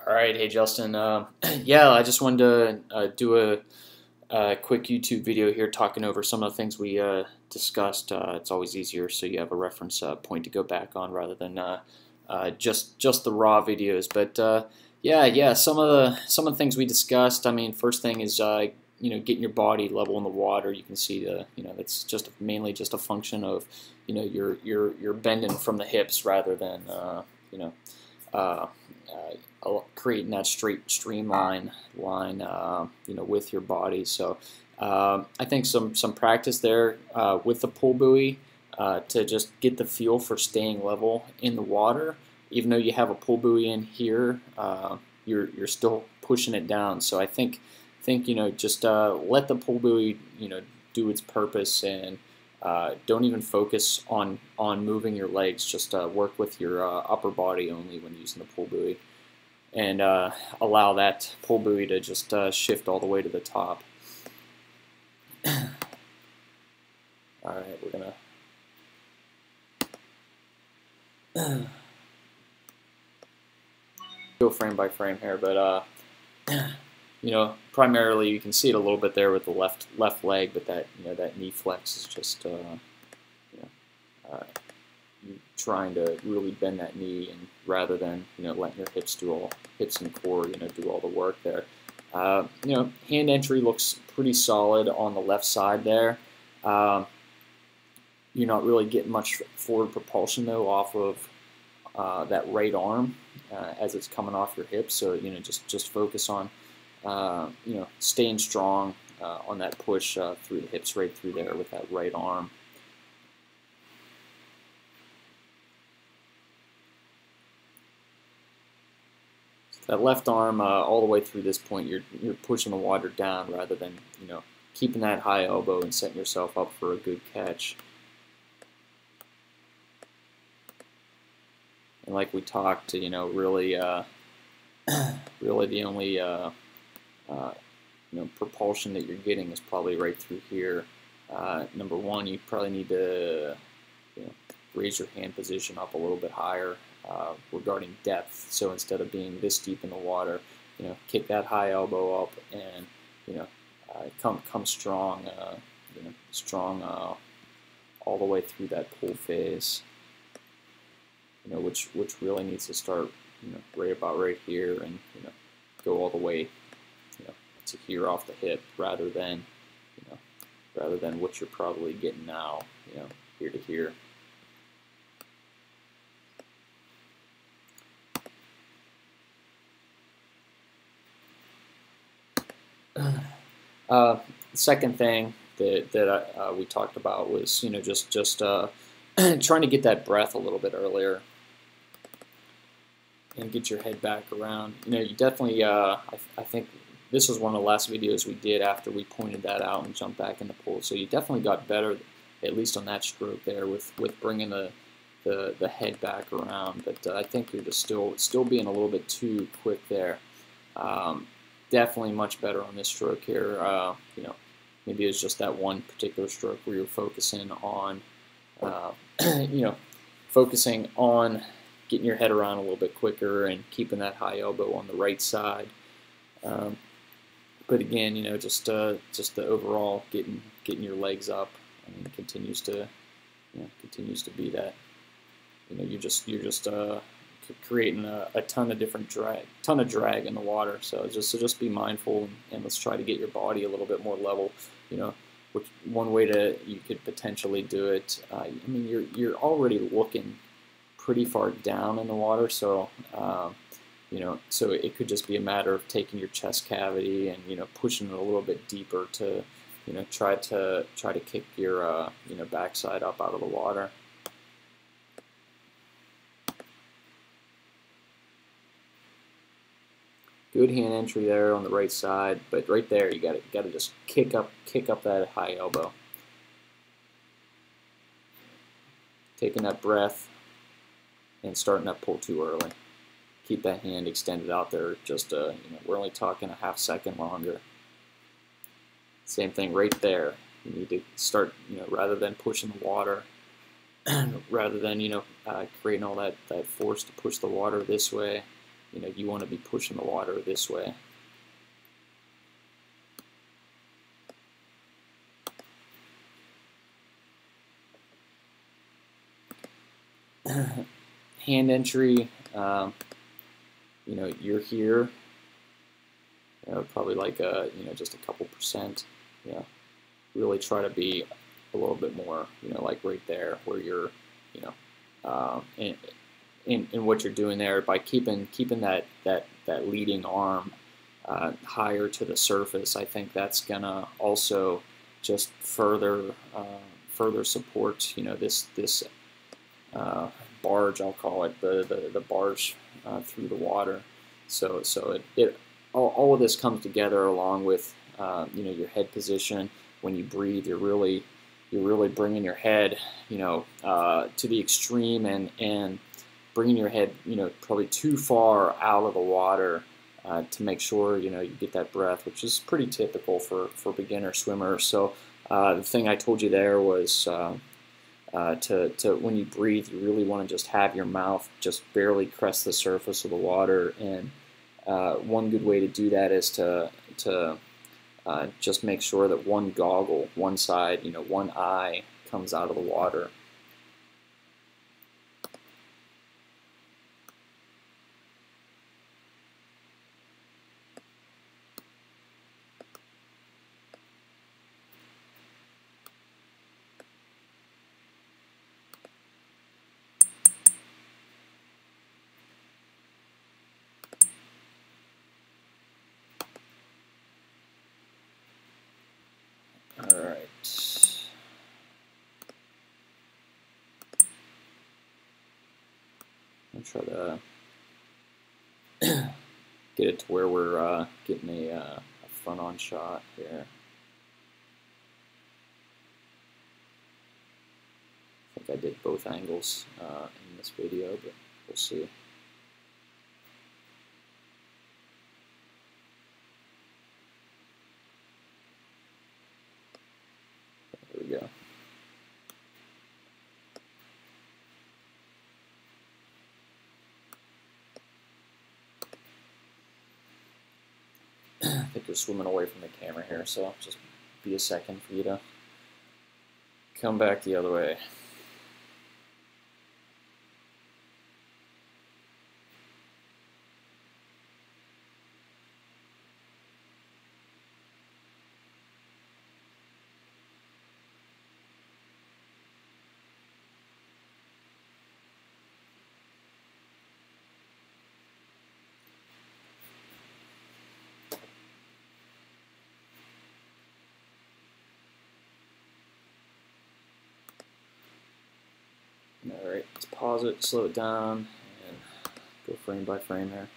All right, hey Justin. Yeah, I just wanted to do a quick YouTube video here talking over some of the things we discussed. It's always easier so you have a reference point to go back on rather than just the raw videos. But yeah, some of the things we discussed. I mean, first thing is getting your body level in the water. You can see that's just mainly just a function of you're bending from the hips rather than uh, creating that straight streamline line, with your body. So I think some practice there with the pull buoy to just get the feel for staying level in the water. Even though you have a pull buoy in here, you're still pushing it down. So I think just let the pull buoy do its purpose, and don't even focus on moving your legs. Just work with your upper body only when using the pull buoy, and allow that pull buoy to just shift all the way to the top. All right, we're gonna go frame by frame here, but primarily you can see it a little bit there with the left leg, but that knee flex is just you trying to really bend that knee, and rather than letting your hips and core do all the work there. Hand entry looks pretty solid on the left side there. You're not really getting much forward propulsion though off of that right arm as it's coming off your hips. So just focus on staying strong on that push through the hips, right through there with that right arm. That left arm, all the way through this point, you're pushing the water down rather than keeping that high elbow and setting yourself up for a good catch. And like we talked, really the only propulsion that you're getting is probably right through here. Number one, you probably need to raise your hand position up a little bit higher regarding depth. So instead of being this deep in the water, kick that high elbow up and come strong, strong all the way through that pull phase. Which really needs to start right about right here, and go all the way to here off the hip, rather than what you're probably getting now, here to here. The second thing that we talked about was just trying to get that breath a little bit earlier and get your head back around. You definitely I think this was one of the last videos we did after we pointed that out and jumped back in the pool. So you definitely got better, at least on that stroke there, with bringing the head back around. But I think you're just still being a little bit too quick there. Definitely much better on this stroke here. Maybe it's just that one particular stroke where you're focusing on, focusing on getting your head around a little bit quicker and keeping that high elbow on the right side. But again, just the overall getting your legs up, continues to be that. You're just creating a ton of drag in the water. So just be mindful, and let's try to get your body a little bit more level. Which one way you could potentially do it. You're already looking pretty far down in the water, so so it could just be a matter of taking your chest cavity and pushing it a little bit deeper to try to kick your backside up out of the water. Good hand entry there on the right side, but right there you got to just kick up that high elbow. Taking that breath and starting that pull too early. Keep that hand extended out there. Just we're only talking a half second longer. Same thing right there. You need to start, rather than pushing the water, rather than creating all that force to push the water this way, you want to be pushing the water this way. Hand entry, you're here, probably like just a couple percent. Really try to be a little bit more, like right there where you're, in what you're doing there by keeping that leading arm higher to the surface. I think that's gonna also just further support this barge, I'll call it, the barge through the water. So all of this comes together along with your head position. When you breathe, you're really bringing your head to the extreme and bringing your head probably too far out of the water to make sure you get that breath, which is pretty typical for beginner swimmers. So the thing I told you there was to when you breathe, you really want to just have your mouth just barely crest the surface of the water. And one good way to do that is to just make sure that one goggle, one side, one eye comes out of the water. All right. I'll try to get it to where we're getting a front-on shot here. I think I did both angles in this video, but we'll see. There we go. I think you're swimming away from the camera here, so just be a second for you to come back the other way. All right, let's pause it, slow it down, and go frame by frame here.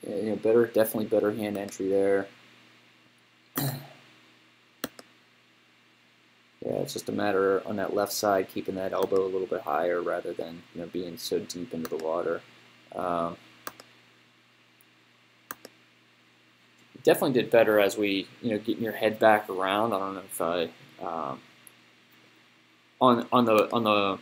Yeah, definitely better hand entry there. Yeah, it's just a matter on that left side keeping that elbow a little bit higher rather than being so deep into the water. Definitely did better as we getting your head back around. I don't know if I on the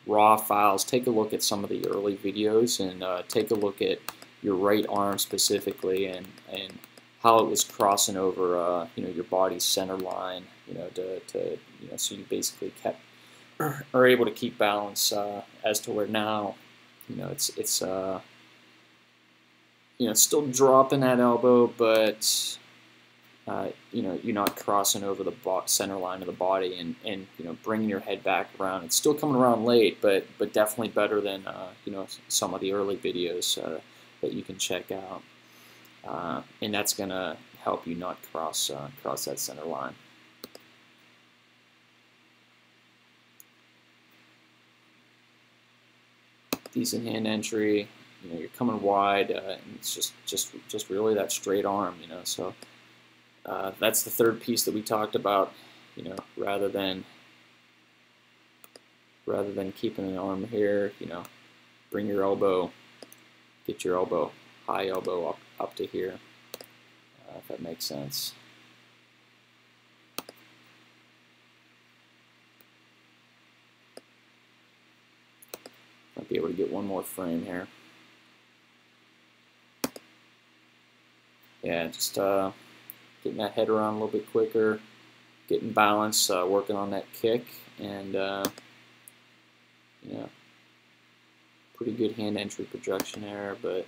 raw files, take a look at some of the early videos and take a look at your right arm specifically and how it was crossing over your body's center line, so you basically are able to keep balance as to where now it's still dropping that elbow, but you're not crossing over the center line of the body and bringing your head back around. It's still coming around late, but definitely better than some of the early videos that you can check out, and that's gonna help you not cross that center line. Decent hand entry. You're coming wide, and it's just really that straight arm, So that's the third piece that we talked about, rather than keeping an arm here, bring your elbow, get your elbow, high elbow up to here, if that makes sense. Might be able to get one more frame here. Yeah, just getting that head around a little bit quicker, getting balance, working on that kick, and yeah, pretty good hand entry projection there, but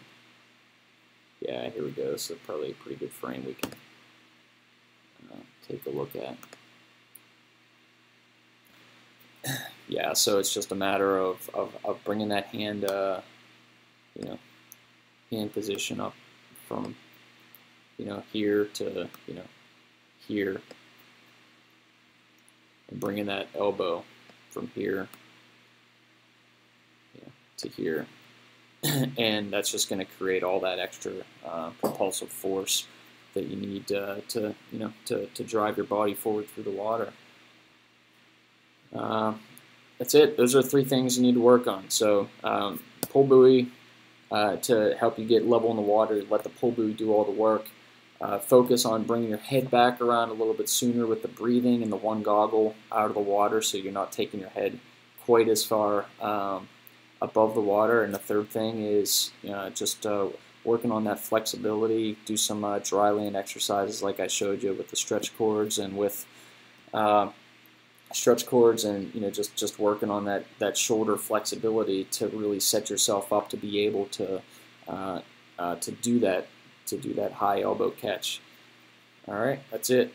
yeah, here we go. So probably a pretty good frame we can take a look at. Yeah, so it's just a matter of bringing that hand, you know, hand position up from, here to, here, and bringing that elbow from here, to here, and that's just going to create all that extra propulsive force that you need to drive your body forward through the water. That's it. Those are 3 things you need to work on. So pull buoy to help you get level in the water. Let the pull buoy do all the work. Focus on bringing your head back around a little bit sooner with the breathing and the one goggle out of the water, so you're not taking your head quite as far above the water. And the third thing is just working on that flexibility. Do some dry land exercises like I showed you with the stretch cords and with stretch cords, and just working on that shoulder flexibility to really set yourself up to be able to do that high elbow catch. All right, that's it.